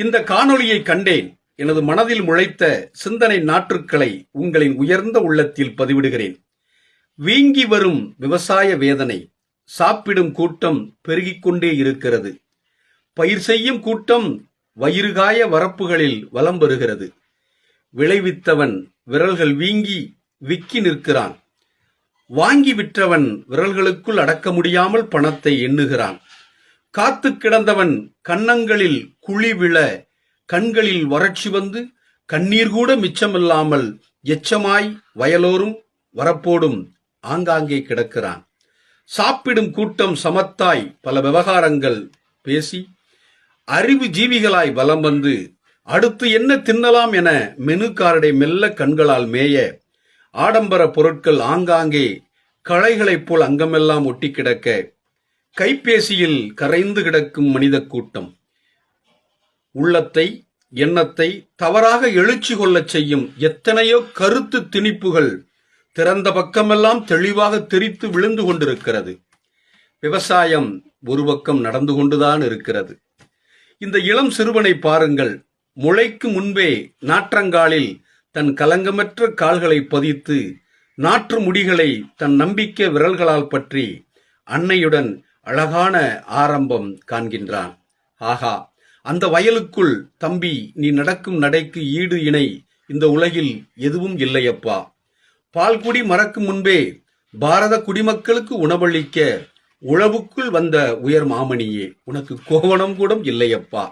இந்த காணொளியை கண்டேன். எனது மனதில் முளைத்த சிந்தனை நாற்றுக்களை உங்களின் உயர்ந்த உள்ளத்தில் பதிவிடுகிறேன். வீங்கி வரும் விவசாய வேதனை. சாப்பிடும் கூட்டம் பெருகிக் கொண்டே இருக்கிறது. பயிர் செய்யும் கூட்டம் வயிறுகாய வரப்புகளில் வலம் வருகிறது. விளைவித்தவன் விரல்கள் வீங்கி விக்கி நிற்கிறான். வாங்கி விற்றவன் விரல்களுக்குள் அடக்க முடியாமல் பணத்தை எண்ணுகிறான். காத்து கிடந்தவன் கன்னங்களில் குழி விழ, கண்களில் வறட்சி வந்து கண்ணீர் கூட மிச்சமில்லாமல் எச்சமாய் வயலோரும் வரப்போடும் ஆங்காங்கே கிடக்கிறான். சாப்பிடும் கூட்டம் சமத்தாய் பல விவகாரங்கள் பேசி அறிவு ஜீவிகளாய் வலம் வந்து அடுத்து என்ன தின்னலாம் என மெனு கார்டை மெல்ல கண்களால் மேய, ஆடம்பர பொருட்கள் ஆங்காங்கே களைகளைப் போல் அங்கமெல்லாம் ஒட்டி கிடக்க, கைபேசியில் கரைந்து கிடக்கும் மனித கூட்டம் உள்ளத்தை எண்ணத்தை தவறாக எழுச்சி கொள்ளச் செய்யும் எத்தனையோ கருத்து திணிப்புகள் திறந்த பக்கமெல்லாம் தெளிவாக தெரித்து விழுந்து கொண்டிருக்கிறது. விவசாயம் ஒரு பக்கம் நடந்து கொண்டுதான் இருக்கிறது. இந்த இளம் சிறுவனை பாருங்கள். முளைக்கு முன்பே நாற்றங்காலில் தன் கலங்கமற்ற கால்களை பதித்து நாற்று முடிகளை தன் நம்பிக்கை விரல்களால் பற்றி அன்னையுடன் அழகான ஆரம்பம் காண்கின்றான். ஆகா, அந்த வயலுக்குள் தம்பி, நீ நடக்கும் நடைக்கு ஈடு இணை இந்த உலகில் எதுவும் இல்லையப்பா. பால்குடி மறக்கும் முன்பே பாரத குடிமக்களுக்கு உணவளிக்க உழவுக்குள் வந்த உயர் மாமணியே, உனக்கு கோவணம் கூட இல்லையப்பா.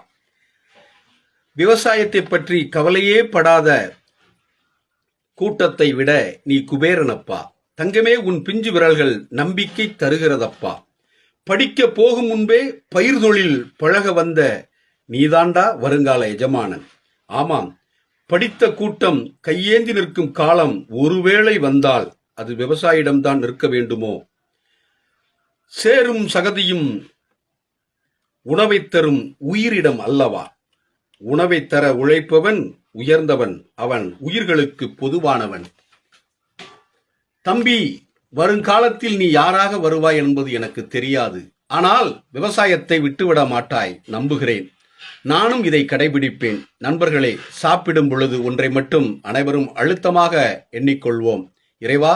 விவசாயத்தை பற்றி கவலையே படாத கூட்டத்தை விட நீ குபேரனப்பா. தங்கமே, உன் பிஞ்சு விரல்கள் நம்பிக்கை தருகிறதப்பா. படிக்க போகும் முன்பே பயிர் தொழில் பழக வந்த நீதாண்டா வருங்கால எஜமானன். ஆமாம், படித்த கூட்டம் கையேந்தி நிற்கும் காலம் ஒருவேளை வந்தால் அது விவசாயிடம்தான் நிற்க வேண்டுமோ? சேரும் சகதியும் உணவை தரும் உயிரிடம் அல்லவா? உணவை தர உழைப்பவன் உயர்ந்தவன், அவன் உயிர்களுக்கு பொதுவானவன். தம்பி, வருங்காலத்தில் நீ யாராக வருவாய் என்பது எனக்கு தெரியாது. ஆனால் விவசாயத்தை விட்டுவிட மாட்டாய் நம்புகிறேன். நானும் இதை கடைபிடிப்பேன். நண்பர்களே, சாப்பிடும் பொழுது ஒன்றை மட்டும் அனைவரும் அழுத்தமாக எண்ணிக்கொள்வோம். இறைவா,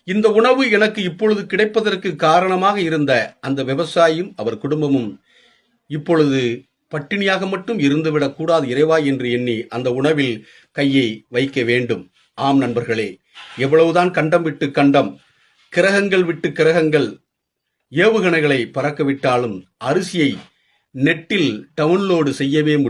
இந்த உணவு எனக்கு இப்பொழுது கிடைப்பதற்கு காரணமாக இருந்த அந்த விவசாயியும் அவர் குடும்பமும் இப்பொழுது பட்டினியாக மட்டும் இருந்துவிடக் கூடாது இறைவா என்று எண்ணி அந்த உணவில் கையை வைக்க வேண்டும். ஆம் நண்பர்களே, எவ்வளவுதான் கண்டம் விட்டு கண்டம், கிரகங்கள் விட்டு கிரகங்கள் ஏவுகணைகளை பறக்க விட்டாலும் அரிசியை நெட்டில் டவுன்லோடு செய்யவே முடியும்.